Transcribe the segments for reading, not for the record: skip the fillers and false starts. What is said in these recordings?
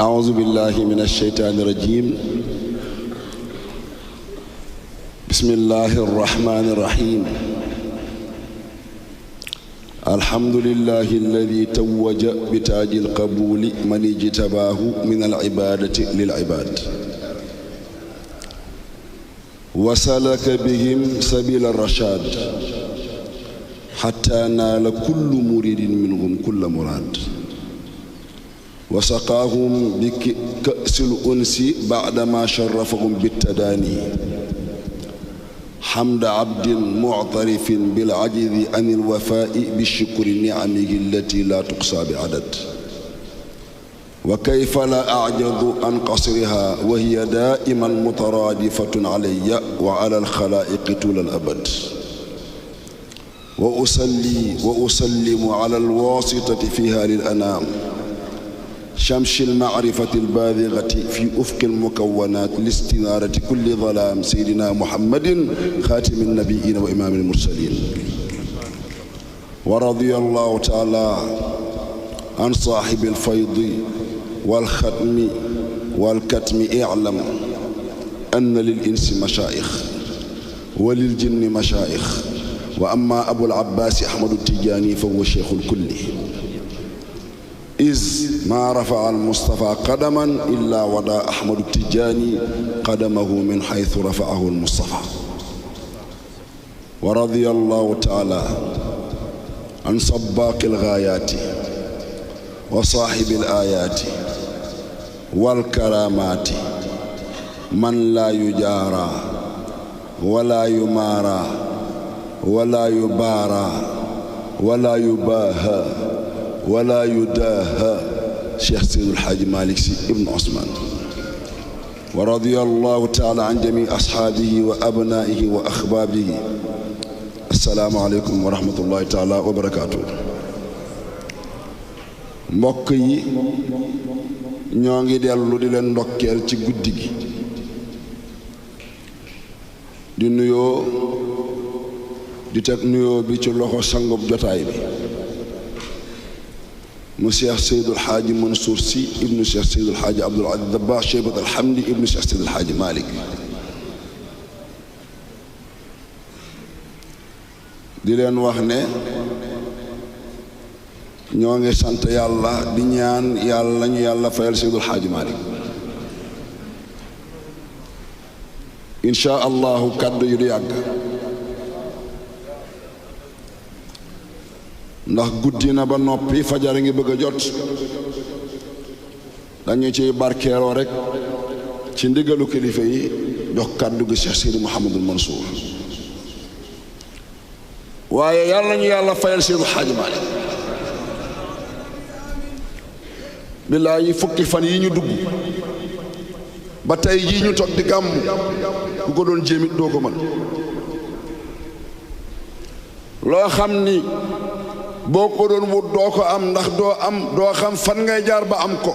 أعوذ بالله من الشيطان الرجيم. بسم الله الرحمن الرحيم. الحمد لله الذي توج بتاج القبول من اجتباه من العبادة للعباد، وسلك بهم سبيل الرشاد، حتى نال كل مريد منهم كل مراد، وسقاهم بكأس الأنس بعدما شرفهم بالتداني، حمد عبد معترف بالعجز عن الوفاء بشكر نعمه التي لا تقصى بعدد، وكيف لا أعجز عن قصرها وهي دائما مترادفة علي وعلى الخلائق طول الأبد. وأصلي وأسلم على الواسطة فيها للأنام، شمس المعرفة الباذغة في أفق المكونات لاستنارة كل ظلام، سيدنا محمد خاتم النبيين وإمام المرسلين. ورضي الله تعالى عن صاحب الفيض والختم والكتم. اعلم أن للإنس مشايخ وللجن مشايخ، وأما أبو العباس أحمد التجاني فهو شيخ الكل، إذ ما رفع المصطفى قدما إلا وضع أحمد التجاني قدمه من حيث رفعه المصطفى. ورضي الله تعالى عن سباق الغايات وصاحب الآيات والكرامات، من لا يجارى ولا يمارى ولا يبارى ولا يباهى ولا يداهى، شيخ سيد الحاج مالك سي ابن عثمان. ورضي الله تعالى عن جميع أصحابه وأبنائه وأخبابه. السلام عليكم ورحمة الله تعالى وبركاته. mbokk yi ñoo ngi dellu di leen ndokkeel ci guddi gi, di nuyoo di teg nuyoo bi ci loxo sangub jotaay bi mu Cheikh Seydul Xaaji Mansour Sy ibnu Cheikh Seydul Xaaji Abdul Aziz Dabakh Cheybat alhamdi ibnu Cheikh Seydul Xaaji Malik. di leen wax ne ñoo ngi sant yàlla di ñaan yàlla ñu yàlla fayal Seydul Xaaji Malik. insha allahu kàddu yu du yàgg, ndax guddi na ba noppi, fajar ngi bëgg a jot. dañu ciy barkeeloo rek ci ndigalu kilifa yi jox kàddu gi Cheikh Seydi Mouhamadul Mansour. waaye yàlla ñu yàlla fayal Seydul Xaaji Malik. billaahi fukki fan yi ñu dugg ba tey jii ñu toog di gàmm, ku ko doon jéemit doo ko mën. loo xam ni boo ko doon wut doo ko am, ndax doo xam fan ngay jaar ba am ko.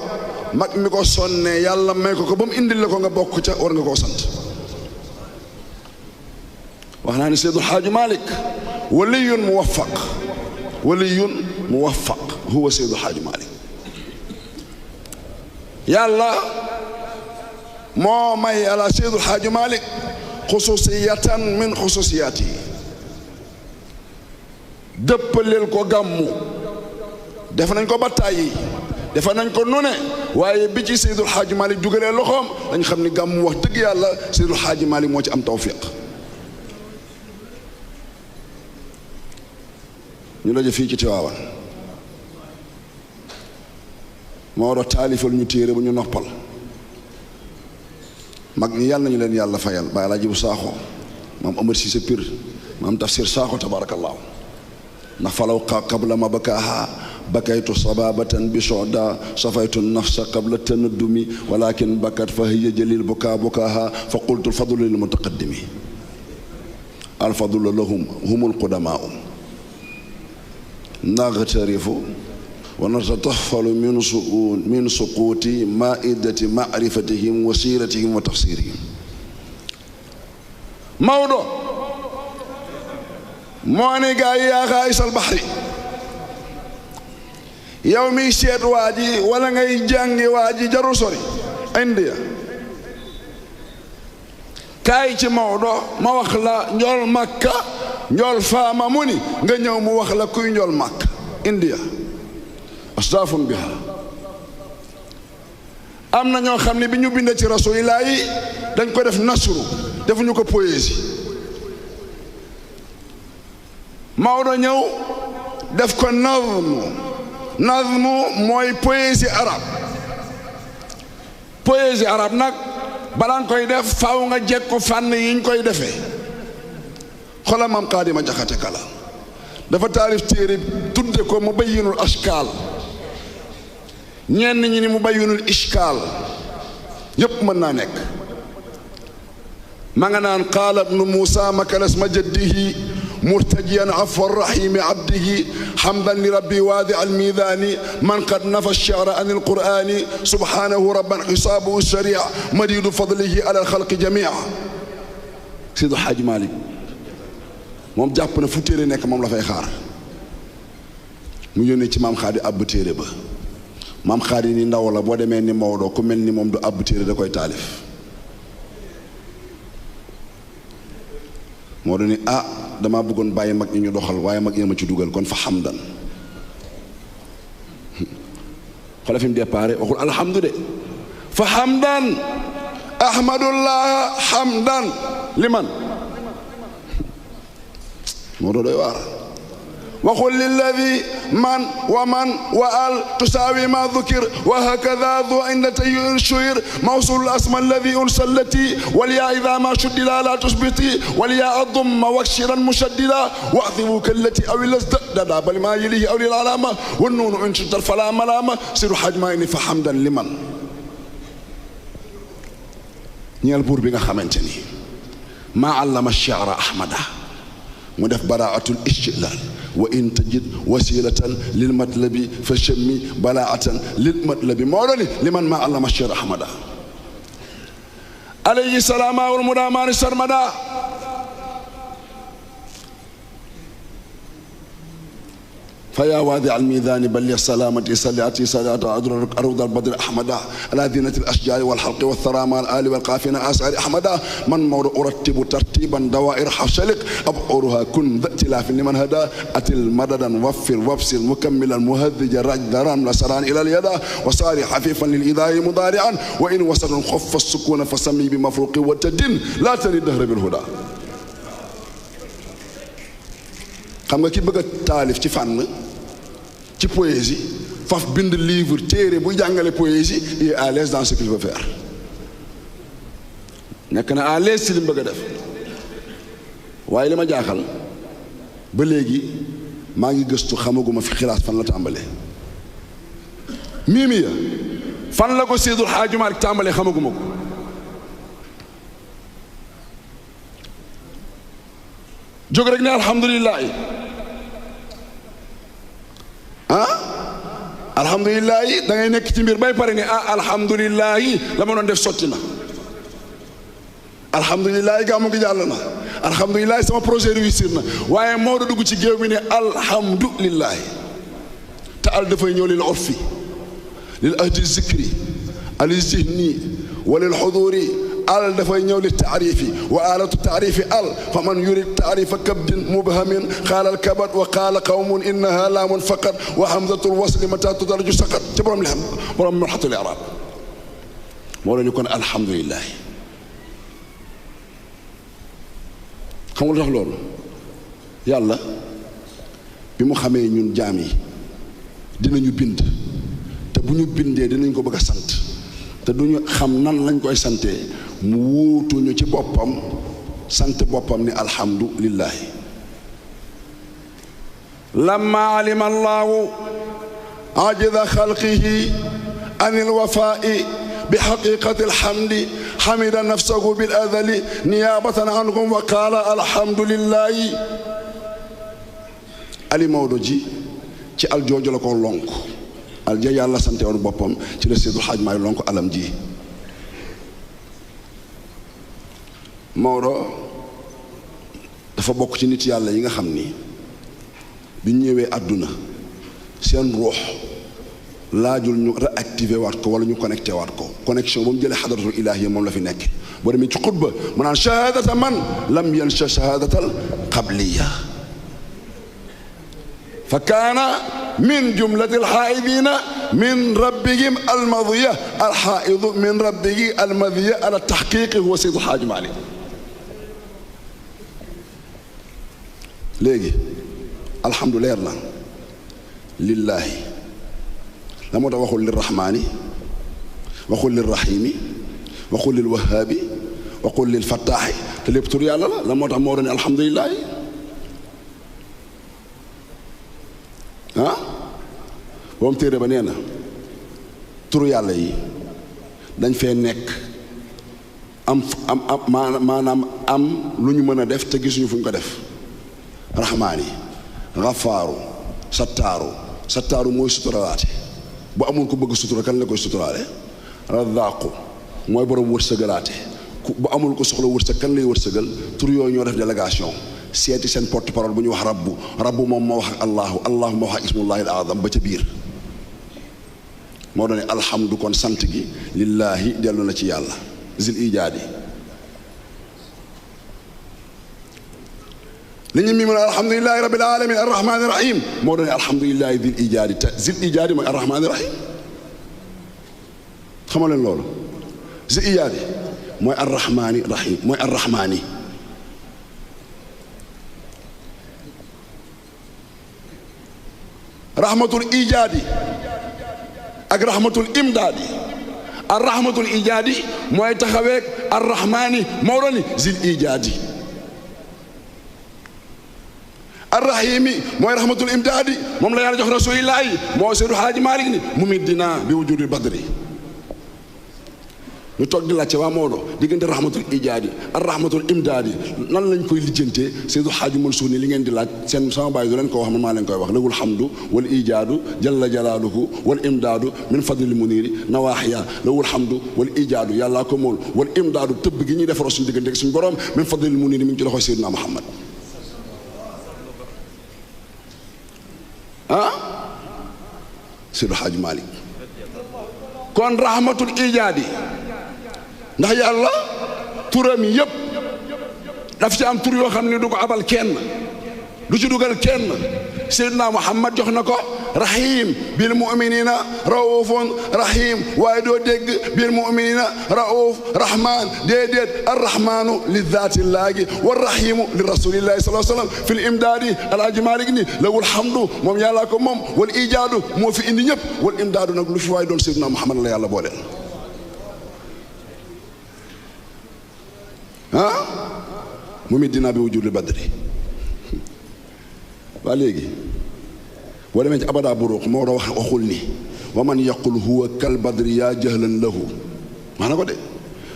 mag mi ko sonnee yàlla may ko ba mu indil la ko nga bokk ca, war nga koo sant. wax naa ni Seydul Xaaji Malik waliyun muwaffaq, waliyun muwaffaq huwa Seydul Xaaji Malik. yàlla moo may ala Seydul Xaaji Malik xususiyatan min xususiyaati yi. dëppaleel ko gàmmu def nañ ko ba tàyyi, def nañ ko nu ne, waaye bi ci Seydul Xaaji Malik dugalee loxoom dañ xam ni gàmmu wax dëgg yàlla Seydul Xaaji Malik moo ci am tawfiq. ñu laje fii ci Tiwaawan, Maodo taalifal ñu téere bu ñu noppal. mag ñi yàlla nañu leen yàlla fayal, Baay Alaaji bu Saaxo, maam Amar Sise Pir, maam Tafsir Saaxo tabaarakallaahu. ndax falaw qabla ma bakaaha bakaytu sababatan bi soda safaytu nafsa qabla tanaddumi walakin bakat fa hiya jalil bukaa bukaaha fa qultu alfadlu lil mutaqaddimi alfadlu lahum humul qudamaau nagtarifu wa natatahfalu min suquuti maidati maarifatihim wa siiratihim wa tafsirihim. Maodo moo ne gaa yi yaa xaayisal baxri, yow mi seet waa ji wala ngay jàngi waa ji jarul sori India kaay ci Maodo ma wax la njool Makka njool faama mu ni nga ñëw mu wax la kuy njool Makka India astaafun biha am na ñoo xam ne bi ñu bindee ci rasulillah yi dañ ko def nasru defuñu ko poésie Maodo ñëw def ko nazmu mooy poésie arabe nag balaa nga koy def faaw nga jekk ko fànn yi ñu koy defee xoolal maam Xaadima Jaxate Kala dafa taarif téere tudde ko Mubayyinul Ashkaal ñenn ñi ni Mubayyinul Ishkaal yépp mën naa nekk ma nga naan qaala ibnu Muusaa makalas ma jaddihi murtajiyan afwa rahimi abdihi hamdan li rabbi waadi almiidaani man qad nafa ash-shi'ra an alqur'aani subhaanahu rabban xisaabuhu sarii'a madiidu fadlihi ala alxalqi jamii'a Seydi Haaji Maalik moom jàpp na fu téere nekk moom la fay xaar mu yónnee ci maam Xaadi àbb téere ba maam Xaadi ni ndaw la boo demee ni Maodo ku mel ni moom du àbb téere da koy taalif Maodo ni damaa bëggoon bàyyi mag ñi ñu doxal waaye mag ñi ma ci dugal kon fa xamdan xoolal fi mu déparé waxul alhamdu de fa xamdan ahmadullah xamdan liman Maodo doy waar waxul lilladi man wa al tusaawi ma dukir wa hakada du inda tayyur shuir mawsul asma alladi unsallati wal yaa ida ma shuddida la tusbiti wal yaa adumma wakshiran mushaddida waxdibu kallati aw lasdada bal ma yilihi aw lil alama wa nuunu in shuddat fala malama siru xaaj maa ni fa xamdan liman ñeel buur bi nga xamante ni maa allama shi'ra ahmada mu def baraatul istilaal wa in tajid wasilatan lil matlabi fa chammi balaatan lil matlabi moo doon liman maa allama shi'r ahmada alayhi salaama wal mudaamaani sarmada فيا وادع الميزان بلغ سلامتي صلاتي صلاة أرود البدر أحمدا على زينة الأشجار والحلق والثرى مع الآل والقافنة أسعد أحمدا من مور أرتب ترتيبا دوائر حشلق أبعرها كن ذا ائتلاف لمن هدى أتل مددا وفر وابسل مكملا مهذج رجدرا وسران إلى اليدا وصار حفيفا للإذاء مضارعا وإن وصل خف السكون فسمي بمفروق وتدن لا تري الدهر بالهدى xam nga ki bëgg a taalif ci fànn ci poésie faf bind livre téere buy jàngale poésie il est à l'aise dans ce qu'il veut faire nekk na à l'aise ci li mu bëgg a def waaye li ma jaaxal ba léegi maa ngi gëstu xamaguma fi xilaas fan la tàmbalee miimiya fan la ko Seydul Xaaji Maalik tàmbalee xamaguma ko jóg rek ne alhamdulilah alhamdulilah da ngay nekk ci mbir bay pare ne alhamdulilah la ma doon def sotti na alhamdulilah gàmmu gi jàll na alhamdulilah sama projet réussir na waaye moo da dugg ci géew mi ne alhamdulilah te al dafay ñëw lil urfi lil ahdi zikri al zihni wa lil xuduri al dafay ñëw li taarifi wa alatu taarifi al fa man yurid taarifa kabdin mubhamin qaala al kabad wa qaala qawmun innaha laamun faqat wa hamzatul wasli mata tudaraju saqat ci borom li xam borom mulhatul i'rab moo la ñu kon alhamdulilah xam nga lu tax loolu yàlla bi mu xamee ñun jaam yi dinañu bind te bu ñu bindee dinañ ko bëgg a sant te duñu xam nan lañ koy santee mu wuutuñu ci boppam sant boppam ni alhamdulillahi lamma alima allahu ajiza xalqihi an ilwafai bi xaqiqati alhamdi xamida nafsahu bil adali niyabatan anhum wa qaala alhamdulillahi ali Maodo ji ci al jooju la ko lonk al ja yàlla sante woon boppam ci la Seydul Xaaj Maalik lonk alam ji Maodo dafa bokk ci nit yàlla yi nga xam ni bi ñu ñëwee àdduna seen ruux laajul ñu réactiver waat ko wala ñu connecté waat ko connexion ba mu jëlee xadratul ilaahiya moom la fi nekk boo demee ci xutba mu naan shahadata man lam yansha shahadatal qabliya fa kaana min jumlati alxaaidina min rabbihim almadiya alxaaidu min rabbihi almadiya ala taxqiqi huwa Seydi Xaaji Maalik léegi alhamdulilah na lillaahi la moo tax waxul lirrahmaani waxul lirrahimi waxul lilwahaabi waxul lilfattaaxi te lépp tur yàlla la moo tax moo doon alhamdulilah ah boom téere ba nee na turu yàlla yi dañ fee nekk maanaam am lu ñu mën a def te gisuñu fu ñu ko def rahmaani gafaaru sattaaru mooy suturalaate bu amul ko bëgg sutura kan la koy suturaale razaqu mooy borom wërsëgalaate bu amul ko soxla wërsëg kan lay wërsëgal tur yooyu ñoo def délégation seeti seen porte parole bu ñu wax rabbu moom moo wax ak allahu moo wax ak ismullahi al azam ba ca biir moo doon ne alhamdu kon sant gi lillaahi dellu na ci yàlla zil ijaadi li ñu mi mën a alhamdulilahi rabbil alamin arrahmani rahim moo doon ne alhamdulilahi zil ijaadi te zil ijaadi mooy arrahmani rahim xamoo leen loolu zil ijaadi mooy arrahmani rahim mooy arrahmani rahmatul ijaadi ak rahmatul imdaadi ar rahmatul ijaadi mooy taxaweeg ar rahmaani moo doon zil ijaadi ar rahimi mooy rahmatul imdaadi moom la yàlla jox rasulillahi moo Seydi Xaaji Maalik ni mumiddina bi wujudi badri ñu toog di laajte waa Maodo diggante rahmatul ijaadi ak rahmatul imdaadi nan lañ koy lijjantee Seydi Xaaji Mansuur ni li ngeen di laaj seen sama baay du leen ko wax man maa leen koy wax lahul hamdu wal ijaadu jalla jalaaluhu wal imdaadu min fadlil muniiri nawaaxiya lahul hamdu wal ijaadu yàllaa ko mool wal imdaadu tëbb gi ñuy defaroo suñu diggante ak suñu borom min fadlil muniiri mi ngi ci loxoy Seydina Muhammad ah Seydi Xaaji Maalik kon rahmatul ijaadi ndax yàlla turam yépp daf ci am tur yoo xam ne du ko abal kenn du ci dugal kenn Seydina Muhammad jox na ko rahim bil muminina raufun rahim waaye doo dégg bil muminina rauf rahman déedéet arrahmanu li zaatillaahi wa rahimu li rasulillahi sallallahu alayhi wa sallam fil imdaadi alaaji Maalik ni lawul hamdu moom yàllaa ko moom wal ijaadu moo fi indi ñëpp wal imdaadu nag lu fi waaye doon Seydina Muhammad la yàlla booleel ah mu mit dinaa bi wujudi badri waa léegi boo demee ci abada buruq moo doon waxul ni wa man yaqul huwa kal badri yaa jahlan lahu wax na ko de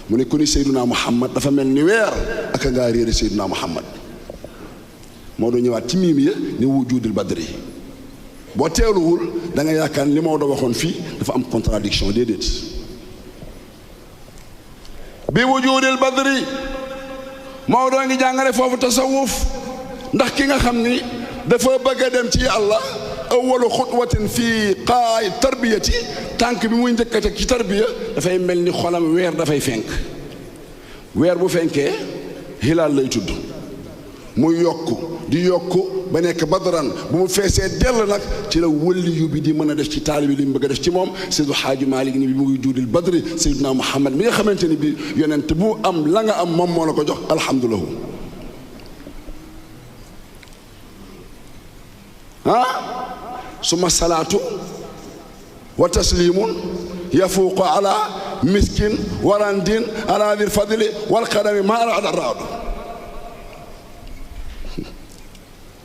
mu ne ku ni Seydina Muhammad dafa mel ni weer ak a ngaa réere Seydina Muhammad moo doon ñëwaat ci miim ya ni wujudil badri boo teeluwul da nga yaakaar li moo doon waxoon fii dafa am contradiction déedéet bi wujudil badri Maodo ngi jàngale foofu tasawuf ndax ki nga xam ni dafa bëgg a dem ci yàlla awalu xutwatin fii qaay tarbiyati tànk bi muy njëkk a teg ci tarbiya dafay mel ni xolam weer dafay fenk weer bu fenkee hilaal lay tudd muy yokku di yokku ba nekk badran bu mu feesee dell nag ci la wëliyu bi di mën a def ci taalibi li mu bëgg a def ci moom Seydi Xaaji Maalik ni bi muy juudil badri Seydina Muhammad mi nga xamante ni bi yonent bu am la nga am moom moo la ko jox alhamdulilah ah suma salaatu wa taslimun yafuuqu ala miskin warandin ala dir fadli wal qadami ma arada raadu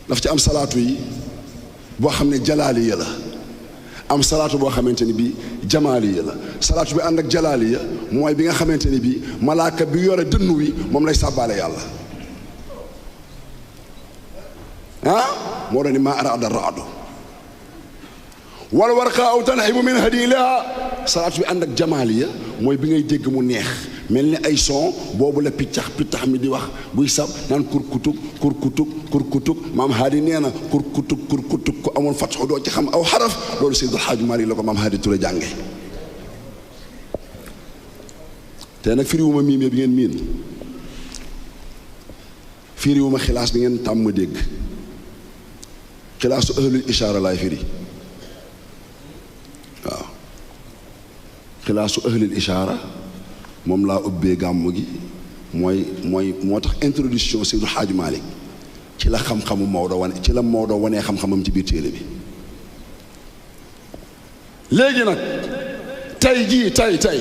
daf ci am salaatu yi boo xam ne jalaaliya la am salaatu boo xamante ni bi jamaaliya la salaatu bi ànd ak jalaaliya mooy bi nga xamante ni bi malaaka bi yore dënnu wi moom lay sàbbaale yàlla ah moo doon ni maa arada raadu wal warqaa aw tanxibu min hadiiliha salaatu bi ànd ak jamaaliya mooy bi ngay dégg mu neex mel ni ay son boobu la piccax mi di wax buy sab naan kurkutug kurkutug kurkutug maam haadi nee na kurkutug kurkutug ku amul fatxu doo ci xam aw xaraf loolu Seydul Xaaj Maalik la ko maam haadi Ture jànge te nag firiwuma miime bi ngeen miin firiwuma xilaas bi ngeen tàmm dégg xilaasu ahlul ishaara laay firi waaw xilaasu ahlul ishaara moom laa ubbee gàmmu gi mooy moo tax introduction Seydou Hadj Malick ci la xam-xamu Maodo wane ci la Maodo wanee xam-xamam ci biir téere bi léegi nag tey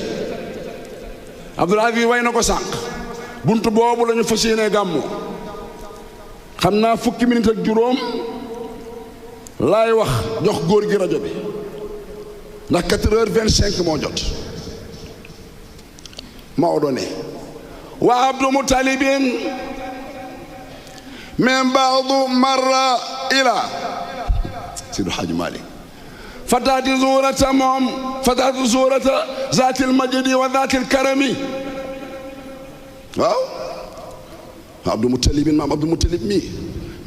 Abdoul Aziz way na ko sànq bunt boobu la ñu fas yéenee gàmmu xam naa fukki minute ak juróom laay wax jox góor gi rajo bi ndax 4h25 moo jot Maodo ne wa abdu mutalibin min baadu marra ila Seydi Hadji Malick fataati zuurata moom fataati zuurata zaatil majdi wa zaatil karami waaw abdu mutalibin maam abdu mutalib mi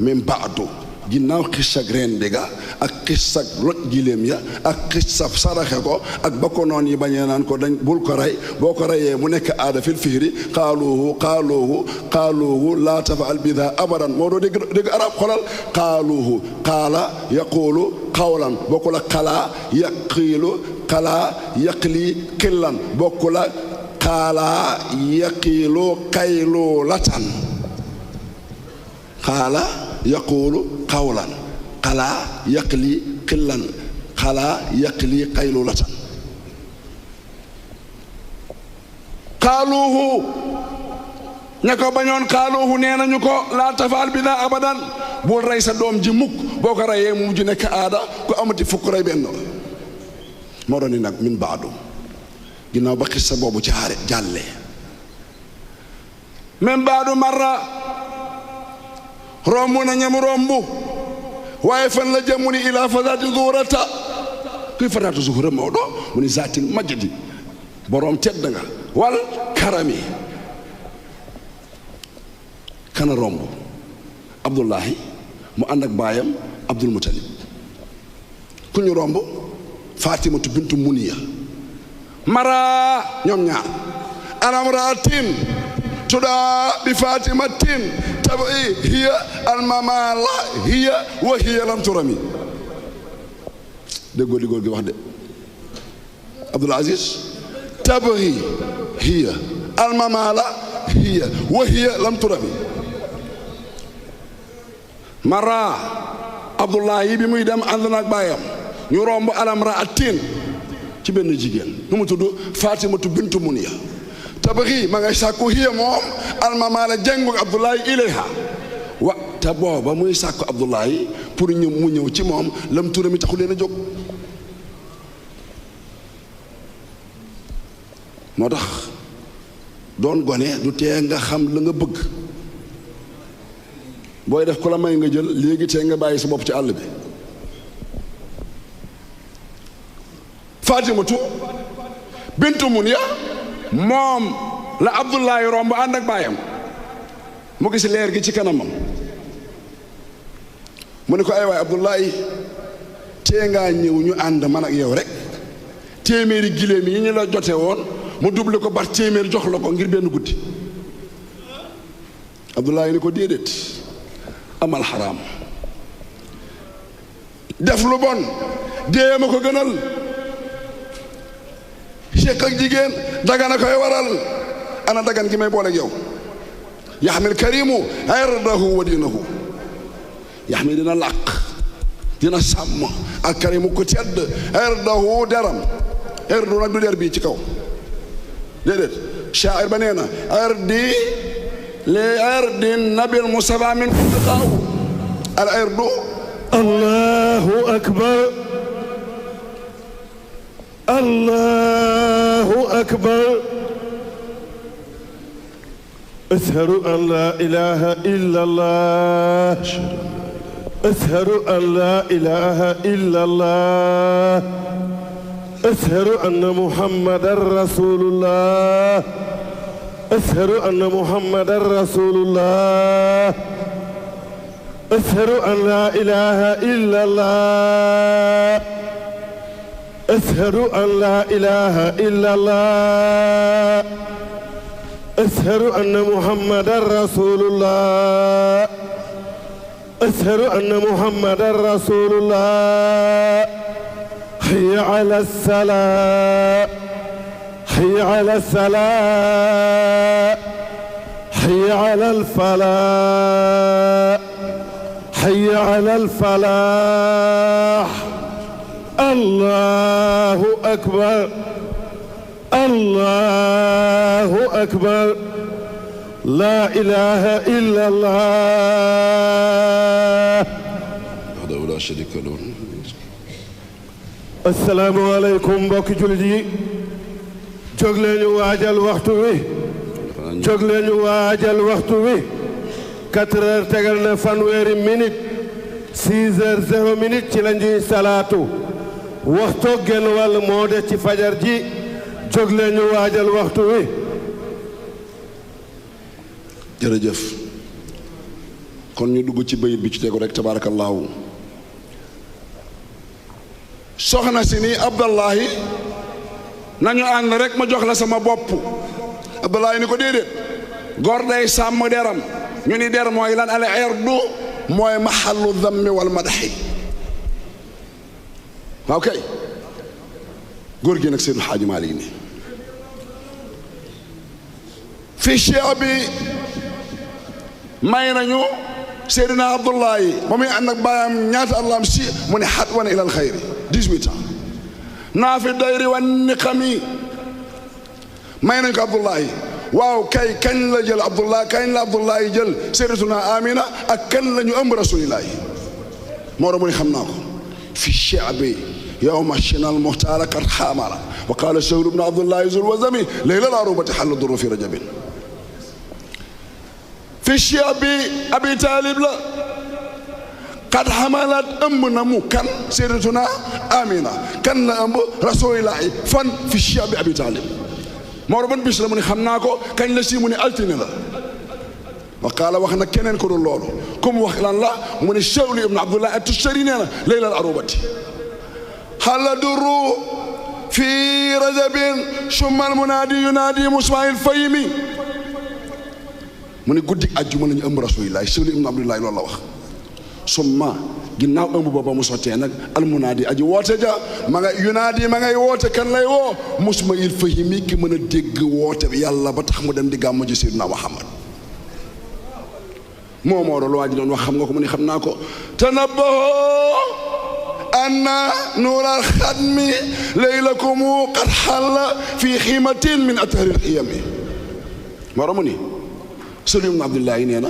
min baadu ginnaaw xisag rende ga ak xisag loj giléem ya ak xisag saraxe ko ak ba ko noon yi bañee naan ko dañ bul ko rey boo ko reyee mu nekk aada fil fihri qaaluuhu laa tafaal bida abadan moo doo dégg arab xolal qaaluuhu qaala yaquulu qawlan bokkul ak xalaa yaqiilu xalaa yaqli xillan bokkul ak xaalaa yaqiilu xaylu latan xaala yaquulu qawlan xalaa yaqli xillan xalaa yaqli qaylulatan xaaluuhu ña ko bañoon xaaluuhu nee nañu ko laa tafaal bi daa abadan bul rey sa doom ji mukk boo ko reyee mu mujj nekk aada ku amati fukk rey benn moo doon ni nag min baadu ginnaaw ba xis sa boobu jàllee min baadu marra romb na ñam romb waaye fan la jëm mu ni ilaa fataati zuhrata kuy fataatu zuhra Maodo mu ni zaatil majdi boroom tedd nga wal karami kana romb Abdullahi mu ànd ak baayam Abdul Mutalib ku ñu romb Fatimatu bintu Muniya mara ñoom ñaar anamraatin tudaa bi Fatimatin tabi hiya almamala hiya wa hiya lam turami déggoo li góor gi wax de Abdul Aziz tabi hiya almamala hiya wa hiya lam turami mara Abdullahi bi muy dem ànd na ak baayam ñu romb alamraatin ci benn jigéen nu mu tudd Fatimatu bintu Muniya tabaxi ma ngay sàkku hiya moom almamaala jàngu Abdullahi ilayha wa te booba muy sàkku Abdullahi pour mu ñëw ci moom lam turami taxu leen a jóg moo tax doon gone du tee nga xam la nga bëgg booy def ku la may nga jël léegi tee nga bàyyi sa bopp ci àll bi Fatimatu bintu Munya moom la Abdullahi romb ànd ak baayam mu gis leer gi ci kanamam mu ne ko ay waay Abdullahi tee ngaa ñëw ñu ànd man ak yow rek téeméeri giléem yi ñu la jote woon mu double ko bar téeméer jox la ko ngir benn guddi Abdullahi ni ko déedéet amal xaraam def lu bon dee ma ko gënal séq ak jigéen dagana koy waral ana dagan gi may booleeg yow yaxmil karimu irdahu wa diinahu yaxmil dina làq dina sàmm ak karimu ko tedd irdahu deram irdu nag du der bii ci kaw déedéet shaa'ir ba nee na irdi li irdi nabil mustafa min intiqaaw al irdu allahu akbar allahu akbar ashhadu an la ilaha illa allah ashhadu an la ilaha illa allah ashhadu anna muhammadan rasulullah أشهد أن محمدا رسول الله أشهد أن لا إله إلا الله أشهد أن لا إله إلا الله أشهد أن محمدا رسول الله أشهد أن محمدا رسول الله حي على الصلاة حي على الصلاة حي على الفلاح حي على الفلاح الله أكبر الله أكبر لا إله إلا الله وحده لا شريك له. السلام عليكم mbokki jullit yi jóg leen ñu waajal waxtu wi jóg leen ñu waajal waxtu wi 4 heures tegal na fanweeri minute 6 heures 0 minute ci la ñuy salaatu waxtu genn wàll moo des ci fajar ji jóg leen ñu waajal waxtu wi. jërëjëf kon ñu dugg ci bayit bi ci tegu rek tabaarakallaahu. soxna si nii Abdallahi nañu ànd rek ma jox la sama bopp. Abdallahi ni ko déedéet góor day sàmm deram ñu ni der mooy lan al irdu mooy mahallu dammi wal madaxi. waaw kay góor gi nag Seydou Hadji Malick ni fi cheikh bi may nañu Seydina Abdullahi ba muy ànd ak baayam ñaata allaam si mu ne xat wane ilal xayri 18 ans naa fi dayri wan niqami may nañ ko Abdullahi. waaw kay kañ la jël Abdullahi kañ la Abdullahi jël Sayyidatuna Amina ak kañ la ñu ëmb rasulillahi moo doon mu ne xam naa ko fi cheikh yawma shinal muxtaara kat xaamara wa qaala Shawru bnu Abdullahi zul wazami laylal arubati xalla durru fi rajabin fi cheikh bi Abi Talib la qad xamalat ëmb na mu kan Sayyidatuna Amina kan la ëmb rasulillahi fan fi cheikh bi Abi Talib moo doon ban bis la mu ne xam naa ko kañ la si mu ne altine la wa qaala wax na keneen ko dul loolu comme wax lan la mu ne Shawru ibnu Abdullahi at-Tustari nee na laylal arubati xalla durru fi rajabin summa almunaadi yunaadi musmail fayimi mu ne guddik àjjuma la ñu ëmb rasulillahi Shawru ibnu Abdullahi loolu la wax summa ginnaaw ëmb booba mu sottee nag almunaadi aji woote ja ma nga yunaadi ma ngay woote kan lay woo musmail fayimi ki mën a dégg woote yàlla ba tax mu dem di gàmmu ji Seydina Muhammad moo doon lu waa ji doon wax xam nga ko mu ne xam naa ko tanabbahu anna nuural xatmi laylakumu qad xalla fi xiimatin min atharil xiyami moo mu ni Shawru ibnu Abdullahi nee na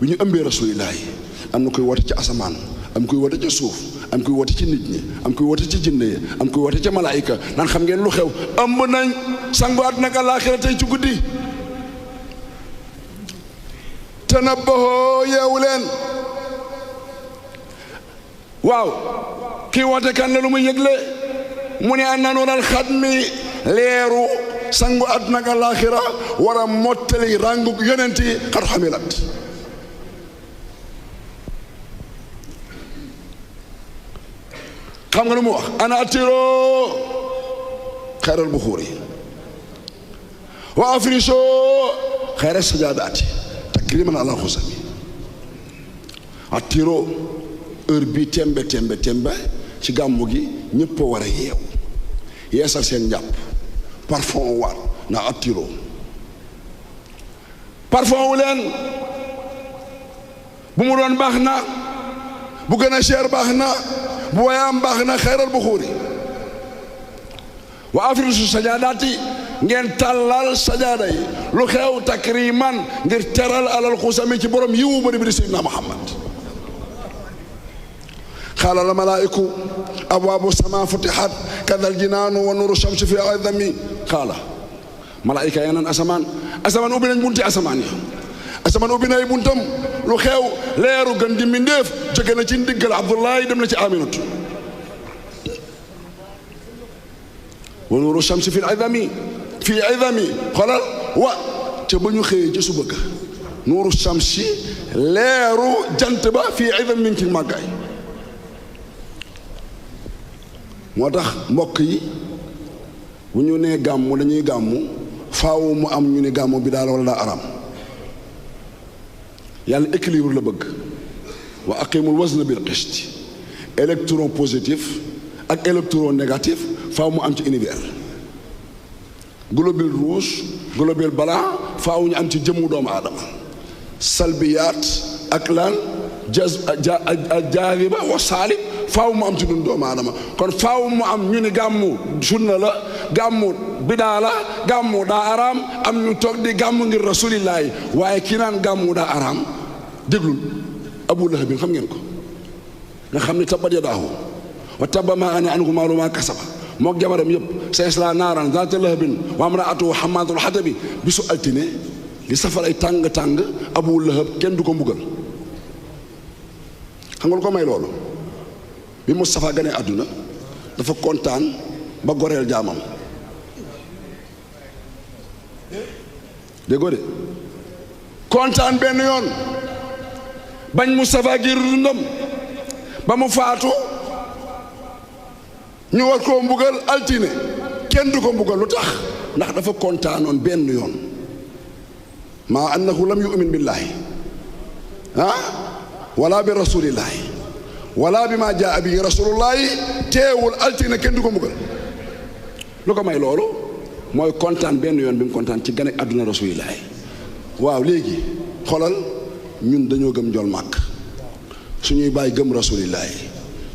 bi ñu ëmbee rasulillahi am na koy woote ci asamaan am koy woote ci suuf am koy woote ci nit ñi am koy woote ci jinne yi am koy woote ci malaayika naan xam ngeen lu xew ëmb nañ sangu àddina ak àllaaxira tey ci guddi tanabbahoo yeewu leen waaw kii woote kan la lu muy yëgle mu ne an nanuural xatmi leeru sangu àddina ak àllaaxira war a mottali ràngu yonent yi xat xamilat xam nga lu mu wax ana attiroo xayral buxuuri wa afrisoo xayral sajaadaati takriman ala xusami attiroo heure bi tembe ci gàmmu gi ñëpp a war a yeew yeesal seen njàpp parfum waat na attiroo parfum wu leen bu mu doon baax na bu gën a cher baax na bu wayaam baax na xayral buxuuri wa afrisu sajaadaati ngeen tàllal sajaada yi lu xew takriman ngir teral alal xusami ci borom yiwu bari bi di Seydina Muhammad xaala la malaa'iku abwaabu sama futixat kadal jinaanu wa nuru shamsi fi azami xaala malaayika ya naan asamaan ubbi nañ bunti asamaan ya asamaan ubbi nay buntam lu xew leeru gën di mbindéef jóge na ci ndiggal Abdullahi dem na ci Aminatu wa nuuru shamsi fi izami xoolal wa ca ba ñu xëyee ci suba ga nuuru shamsi leeru jant ba fii idam min ci màggaay. moo tax mbokk yi bu ñu nee gàmmu dañuy gàmmu faaw mu am ñu ni gàmmu bi daal wala daa araam. yàlla équilibre la bëgg. wa aqimul wazna bil qist. électron positif ak électron négatif faaw mu am ci univers. globule rouge globule blanc faaw ñu am ci jëmmu doomu aadama. salbiyaat ak lan jaaliba wa saalib faaw mu am ci dund doomu aadama. kon faaw mu am ñu ni gàmmu sunna la gàmmu bidaa la gàmmu daa araam am ñu toog di gàmmu ngir rasulillahi. waaye kii naan gàmmu daa araam déglul abu lahabin xam ngeen ko nga xam ni tabbat yadaahu wa tabba maa aghnaa anhu maaluhu wa maa kasaba mook jabaram yëpp sayaslaa naaran zaata lahabin wa imra'atuhu hammaalatal hatabi bisu altine li safaray tàng-tàng abu lahab kenn du ko mbugal. xam nga lu ko may loolu bi Moustapha gane àdduna dafa kontaan ba goreel jaamam déggoo de kontaan benn yoon bañ Moustapha giir dundam ba mu faatu ñu war koo mbugal altine kenn du ko mbugal lu tax ndax dafa kontaanoon benn yoon maa annahu lam yu'min billaahi wala bi rasulillahi wala bi ma jaa bi rasulullahi teewul altine kenn du ko mbugal lu ko may loolu mooy kontaan benn yoon bi mu kontaan ci gane àdduna rasulillahi. waaw léegi xolal ñun dañoo gëm njol màkk suñuy baay gëm rasulillahi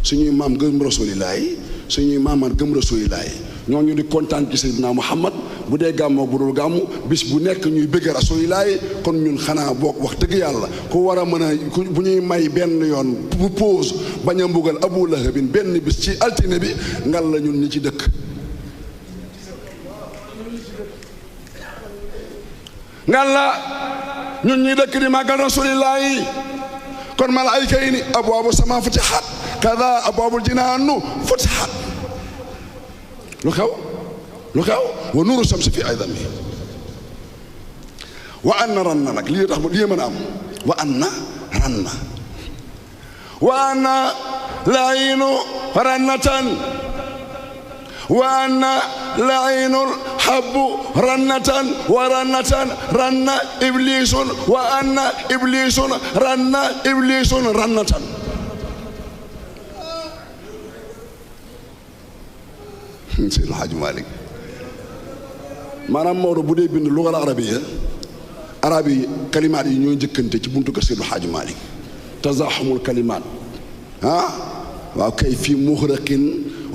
suñuy maam gëm rasulillahi suñuy maamaat gëm rasulillahi ñooñu di kontaan ci Seydina Muhammad bu dee gàmmoo bu dul gàmmu bis bu nekk ñuy bëgg rasulillahi. kon ñun xanaa boog wax dëgg yàlla ku war a mën a bu ñuy may benn yoon bu pause bañ a mbugal abu lahabin benn bis ci altine bi ngal la ñun ñi ci dëkk. ngal la ñun ñi dëkk di màggal rasulillahi. kon malaayika yi ni abwaabu sama futihat kada abwaabul jinaanu futihat. lu xew wa nuuru samsi fi aydami wa anna ranna nag lii tax lii mën a am wa anna ranna wa anna laayinu rannatan wa anna laayinul habbu rannatan wa rannatan ranna iblisun wa anna iblisun ranna iblisun rannatan. Seydil Hadji Malick maanaam Maodo bu dee bind lugal arabiya arab yi kalimaat yi ñooy njëkkante ci buntu kër Seydil Hadji Malick tazaxumul kalimaat waaw kay fii muxraqin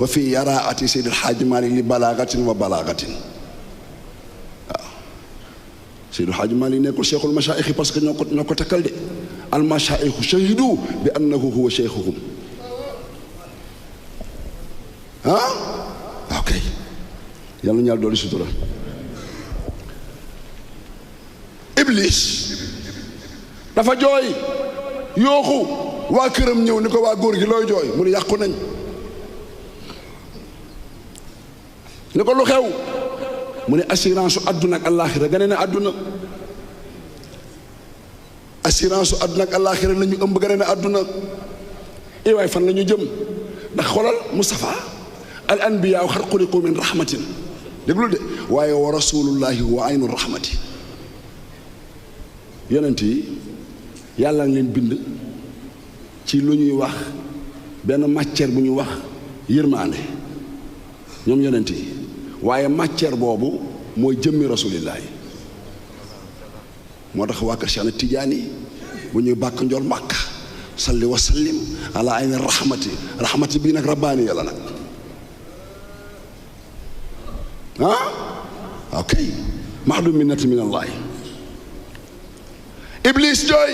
wa fii yaraati Seydil Hadji Malick li balaagatin wa balaagatin. waaw Seydil Hadji Malick nekkul cheikhul machaayixi parce que ñoo ko takkal de al machaayixu shahidu bi annahu huwa cheikhuhum ok yàlla ñaar dooli sutura. Iblis dafa jooy yooxu waa këram ñëw ni ko waa góor gi looy jooy mu ne yàqu nañ. ni ko lu xew mu ne assurance su àdduna ak àllaaxira gane ne àdduna. assurance su àdduna ak àllaaxira la ñu ëmb gane ne àdduna. waay fan la ñu jëm ndax xoolal Moustapha al anbiyaa xar xuliqu min rahmatin déglul de waaye wa rasulullahi wa aynu rahmati. yonent yi yàlla ngi leen bind ci lu ñuy wax benn matière bu ñuy wax yërmaande ñoom yonent yi waaye matière boobu mooy jëmmi rasulillahi. moo tax waa kër Cheikh Tidiane bu ñuy bàkk njool màkk salli wa sallim ala ayni rahmati bii nag rabbaani yàlla nag ok maxdu minnati min allahi. Iblis jooy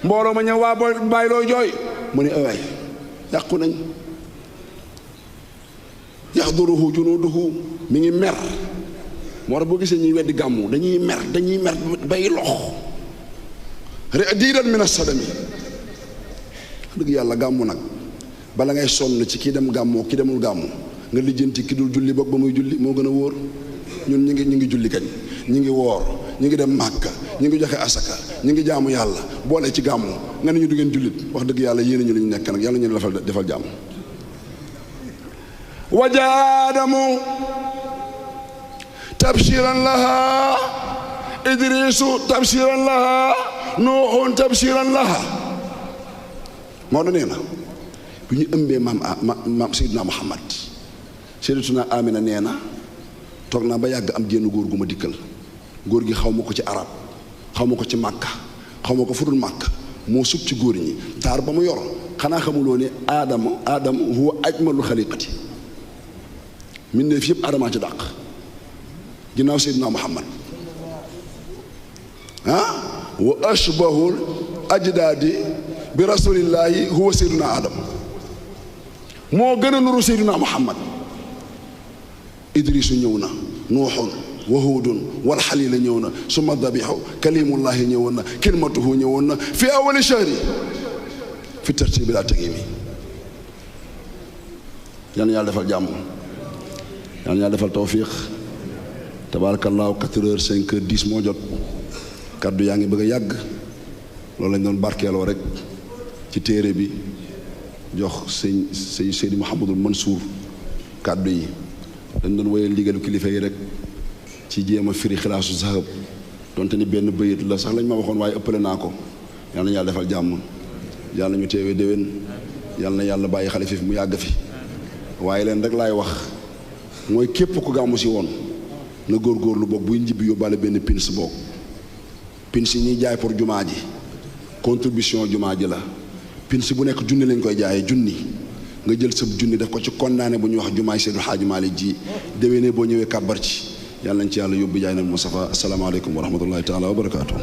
mbooloo ma ñëw waa bàyyi looy jooy mu ne awaay yàqu nañ. yaxduruhu junuuduhu mi ngi mer moo tax boo gisee ñuy weddi gàmmu dañuy mer bay lox diidan min as-sadami. dëgg yàlla gàmmu nag bala ngay sonn ci kii dem gàmmoo ki demul gàmmu nga lijjanti ki dul julli boog ba muy julli moo gën a wóor. ñun ñu ngi julli kañ ñu ngi woor ñu ngi dem Màkka ñu ngi joxe asaka ñu ngi jaamu yàlla boole ci gàmmu nga ne ñu du ngeen jullit wax dëgg yàlla yéene ñu li ñu nekk nag yàlla ñu defal jàmm. wajaadamu tabshiran laha idrisu tabshiran laha nuuxun tabshiran laha. Maodo nee na bu ñu ëmbee maam Seydina Muhammad, Seydatuna Amina nee na toog naa ba yàgg am génn góor gu ma dikkal. góor gi xaw ma ko ci arab xaw ma ko ci màkka xaw ma ko fu dul màkka moo sub ci góor ñi taar ba mu yor xanaa xamuloo ne aadama huwa ajmalu xaliqati mbindeef yëpp aadamaa ci dàq ginnaaw Seydina Muhammad wa ashbahul ajdaadi bi rasulillahi huwa Seydina Adama moo gën a nuru Seydina Muhammad. Idrisu ñëw na, nuuxun wa huudun wal xaliila ñëw na, summa dabixu kalimullahi ñëwoon na, kilmatuhu ñëwoon na fi awali shahri fi tartibi laa tegi mi. yal na yàlla defal jàmm, yal na yàlla defal tawfiq. tabaarakallaahu 4 heures 5 heures 10 moo jot, kaddu yaa ngi bëgg a yàgg. loolu lañ doon barkeeloo rek ci téere bi jox sëñ Seydi Mouhamadul Mansour kaddu yi. dañ doon woyal ndigalu kilifa yi rek ci jéem a firi xilaasu zahab donte ni benn bayit la sax lañ ma waxoon waaye ëppale naa ko. yal na yàlla defal jàmm, yàlla ñu teewee déwén, yal na yàlla bàyyi xalifa fi mu yàgg fi. waaye leen rek laay wax mooy képp ku gàmmu si woon na góorgóorlu boog buy njibbi yóbbaale benn pins boog. pins yi ñuy jaay pour jumaa ji contribution jumaa ji la. pins bu nekk junni lañ koy jaayee, junni. nga jël sab junni def ko ci kondaane bu ñuy wax jumaay Seydou Hadji Malick ji déwénee boo ñëwee kàbbar ci yàlla nañ ci yàlla yóbbu jaay nag Mustafa. asalaamaaleykum wa rahmatullahi taala wa barakaatu.